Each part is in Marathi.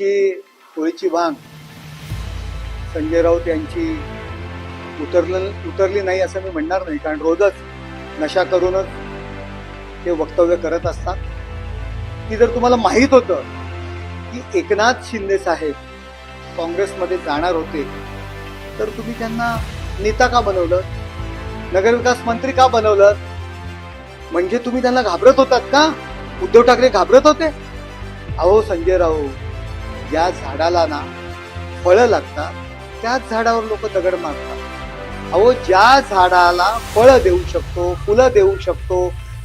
त्यांची होळीची भांग संजय राऊत यांची उतरली नाही असं मी म्हणणार नाही, कारण रोजच नशा करूनच ते वक्तव्य करत असतात. की जर तुम्हाला माहीत होतं की एकनाथ शिंदे साहेब काँग्रेसमध्ये जाणार होते, तर तुम्ही त्यांना नेता का बनवलं, नगरविकास मंत्री का बनवलं? म्हणजे तुम्ही त्यांना घाबरत होतात का? उद्धव ठाकरे घाबरत होते? अहो संजय राऊत, ज्या झाडाला ना फळं लागतात त्याच झाडावर लोक दगड मारतात. अहो, ज्या झाडाला फळं देऊ शकतो, फुलं देऊ शकतो,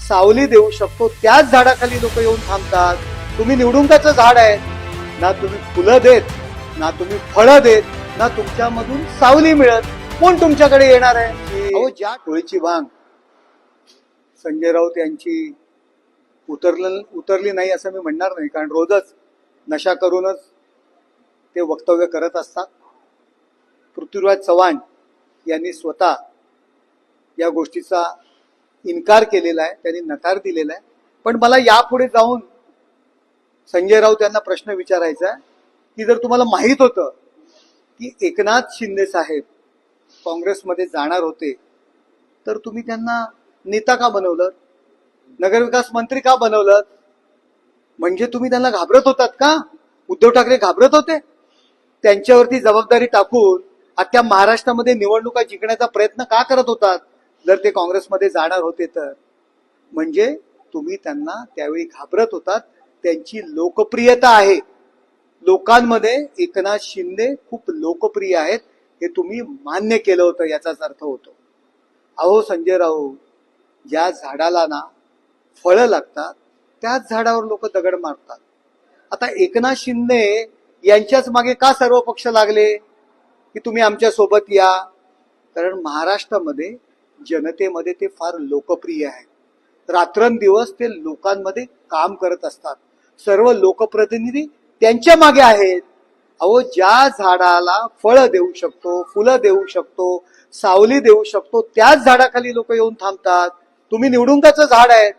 सावली देऊ शकतो, त्याच झाडाखाली लोक येऊन थांबतात. तुम्ही निवडुंगाचं झाड आहे, ना तुम्ही फुलं देत, ना तुम्ही फळं देत, ना तुमच्यामधून सावली मिळत. कोण तुमच्याकडे येणार आहे? अहो, ज्या होळीची भांग संजय राऊत यांची उतरली नाही असं मी म्हणणार नाही, कारण रोजच नशा करूनच ते वक्तव्य करत असतात. पृथ्वीराज चव्हाण यांनी स्वतः या गोष्टीचा इन्कार केलेला आहे, त्यांनी नकार दिलेला आहे. पण मला यापुढे जाऊन संजय राऊत यांना प्रश्न विचारायचा आहे की जर तुम्हाला माहीत होतं की एकनाथ शिंदे साहेब काँग्रेसमध्ये जाणार होते, तर तुम्ही त्यांना नेता का बनवलं, नगरविकास मंत्री का बनवलं? म्हणजे तुम्ही त्यांना घाबरत होतात का? उद्धव ठाकरे घाबरत होते? त्यांच्यावरती जबाबदारी टाकून अख्ख्या महाराष्ट्रामध्ये निवडणुका जिंकण्याचा प्रयत्न का करत होतात जर ते काँग्रेसमध्ये जाणार होते तर? म्हणजे तुम्ही त्यांना त्यावेळी घाबरत होतात. त्यांची लोकप्रियता आहे लोकांमध्ये, एकनाथ शिंदे खूप लोकप्रिय आहेत हे तुम्ही मान्य केलं होतं, याचाच अर्थ होतो. अहो संजय राऊत, ज्या झाडाला ना फळं लागतात त्याच झाडावर लोक दगड मारतात. आता एकनाथ शिंदे यांच्याच मागे का सर्व पक्ष लागले की तुम्ही आमच्या सोबत या? कारण महाराष्ट्रामध्ये जनतेमध्ये ते फार लोकप्रिय आहेत. रात्रंदिवस ते लोकांमध्ये काम करत असतात. सर्व लोकप्रतिनिधी त्यांच्या मागे आहेत. अहो, ज्या झाडाला फळं देऊ शकतो, फुलं देऊ शकतो, सावली देऊ शकतो, त्याच झाडाखाली लोक येऊन थांबतात. तुम्ही निवडुंगाचं झाड आहे,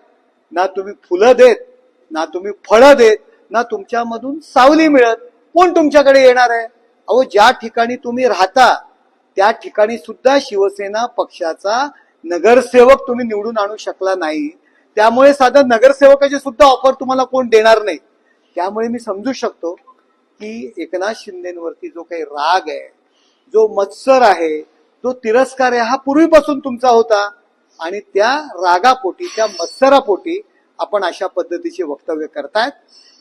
ना तुम्ही फुलं देत, ना तुम्ही फळं देत, ना तुमच्यामधून सावली मिळत. कोण तुमच्याकडे येणार आहे? अहो, ज्या ठिकाणी तुम्ही राहता त्या ठिकाणी सुद्धा शिवसेना पक्षाचा नगरसेवक तुम्ही निवडून आणू शकला नाही. त्यामुळे साधं नगरसेवकाची सुद्धा ऑफर तुम्हाला कोण देणार नाही. त्यामुळे मी समजू शकतो की एकनाथ शिंदेवरती जो काही राग आहे, जो मत्सर आहे, जो तिरस्कार आहे, हा पूर्वीपासून तुमचा होता. आणि त्या रागापोटी, त्या मत्सरापोटी आपण अशा पद्धतीचे वक्तव्य करतायत.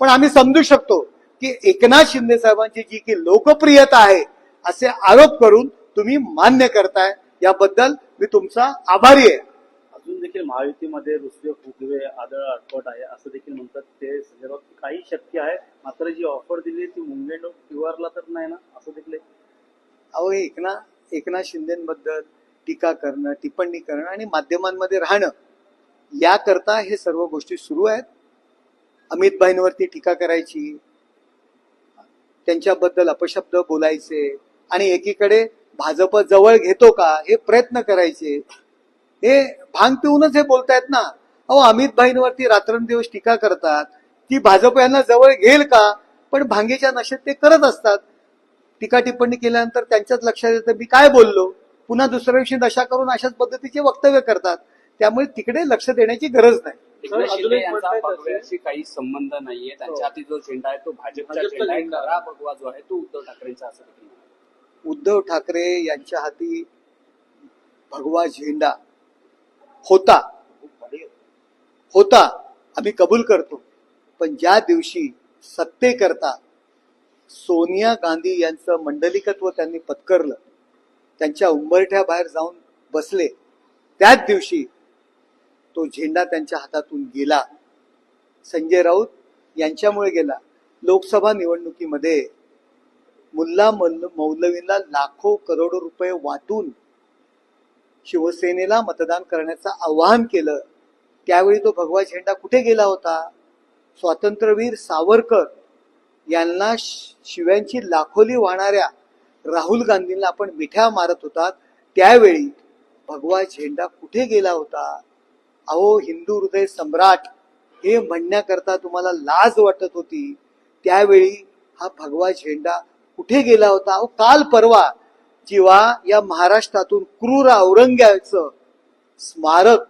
पण आम्ही समजू शकतो की एकनाथ शिंदे साहेबांची जी की लोकप्रियता आहे असे आरोप करून तुम्ही मान्य करताय, याबद्दल मी तुमचा आभारी आहे. अजून देखील महायुतीमध्ये रुसवे फुगवे आदळ आडपट आहे असं देखील म्हणतात ते संजय राऊत. काही शक्य आहे, मात्र जी ऑफर दिली ती मुंगेंड पिवारला तर नाही ना, असं देखील. अहो, हे एकनाथ शिंदेबद्दल टीका करणं, टिप्पणी करणं आणि माध्यमांमध्ये राहणं, याकरता हे सर्व गोष्टी सुरू आहेत. अमित भाईंवरती टीका करायची, त्यांच्याबद्दल अपशब्द बोलायचे आणि एकीकडे भाजप जवळ घेतो का हे प्रयत्न करायचे. हे भांग पिऊनच हे बोलतायत ना. अहो, अमित भाईंवरती रात्रंदिवस टीका करतात की भाजप यांना जवळ घेईल का, पण भांगेच्या नशेत ते करत असतात. टीका टिप्पणी केल्यानंतर त्यांच्याच लक्षात येतं मी काय बोललो, पुन्हा दुसऱ्या दिवशी नशा करून अशाच पद्धतीचे वक्तव्य करतात. त्यामुळे तिकडे लक्ष देण्याची गरज नाही. शिंदे यांचा भगव्याशी काही संबंध नाहीये. त्यांच्या हाती जो झेंडा आहे तो भाजपचा झेंडा आहे. खरा भगवा जो आहे तो उद्धव ठाकरेंचा असं देखील. उद्धव ठाकरे यांच्या हाती भगवा झेंडा होता, आम्ही कबूल करतो. पण ज्या दिवशी सत्तेकरता सोनिया गांधी यांचं मंडलिकत्व त्यांनी पत्करलं, त्यांच्या उंबरठ्या बाहेर जाऊन बसले, त्याच दिवशी तो झेंडा त्यांच्या हातातून गेला. संजय राऊत यांच्यामुळे गेला. लोकसभा निवडणुकीमध्ये मुल्ला मौलवींना लाखो करोडो रुपये वाटून शिवसेनेला मतदान करण्याचं आवाहन केलं. त्यावेळी तो भगवा झेंडा कुठे गेला होता? स्वातंत्र्यवीर सावरकर यांना शिव्यांची लाखोली वाहणाऱ्या राहुल गांधींना आपण मिठ्या मारत होतात, त्यावेळी भगवा झेंडा कुठे गेला होता? अहो, हिंदू हृदय सम्राट हे म्हणण्याकरता तुम्हाला लाज वाटत होती, त्यावेळी हा भगवा झेंडा कुठे गेला होता? अहो, काल परवा जेव्हा या महाराष्ट्रातून क्रूर औरंग्याचं स्मारक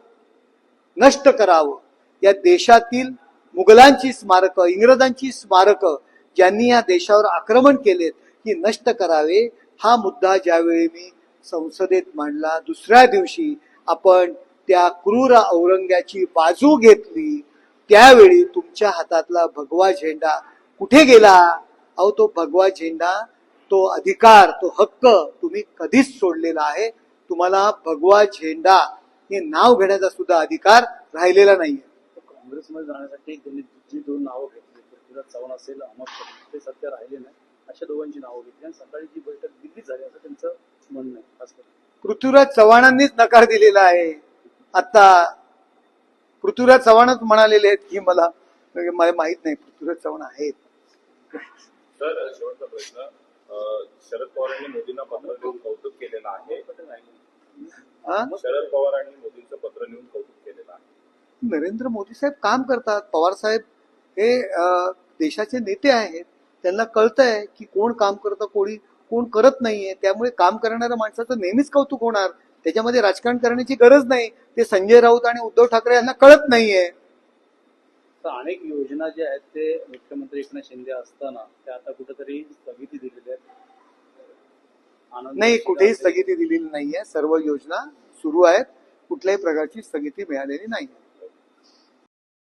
नष्ट करावं, या देशातील मुघलांची स्मारकं, इंग्रजांची स्मारकं ज्यांनी या देशावर आक्रमण केलेत ही नष्ट करावे, हा मुद्दा ज्यावेळी मी संसदेत मांडला, दुसऱ्या दिवशी आपण त्या क्रूर औरंग्याची बाजू घेतली, त्यावेळी तुमच्या हातातला भगवा झेंडा कुठे गेला? अहो, तो भगवा झेंडा, तो अधिकार, तो हक्क तुम्ही कधीच सोडलेला आहे. तुम्हाला भगवा झेंडा हे नाव घेण्याचा सुद्धा अधिकार राहिलेला नाहीये. काँग्रेसमध्ये जाण्यासाठी त्यांनी जी दोन नावं घेतली, पृथ्वीराज चव्हाण असेल, अहमद पटेल, ते सध्या राहिले नाही, अशा दोघांची नावं घेतली आणि सकाळी जी बैठक दिल्लीत झाली असं त्यांचं म्हणणं आहे. खास करून पृथ्वीराज चव्हाणांनीच नकार दिलेला आहे. आता पृथ्वीराज चव्हाणच म्हणालेले आहेत की मला माहित नाही पृथ्वीराज चव्हाण आहेत. सर, शेवटचा प्रश्न. शरद पवारांनी मोदींना पत्र लिहून कौतुक केलेलं आहे. हा? शरद पवारांनी मोदींचं पत्र लिहून कौतुक केलेलं आहे. नरेंद्र मोदी साहेब काम करतात. पवार साहेब हे देशाचे नेते आहेत. त्यांना कळतंय की कोण काम करतं, कोण करत नाहीये. त्यामुळे काम करणाऱ्या माणसाचं नेहमीच कौतुक होणार. त्याच्यामध्ये राजकारण करण्याची गरज नाही. ते संजय राऊत आणि उद्धव ठाकरे यांना कळत नाहीये. तर अनेक योजना ज्या आहेत ते मुख्यमंत्री एकनाथ शिंदे असताना त्या आता कुठेतरी स्थगिती दिलेल्या आहेत. नाही, कुठेही स्थगिती दिलेली नाहीये. सर्व योजना सुरू आहेत. कुठल्याही प्रकारची स्थगिती मिळालेली नाही.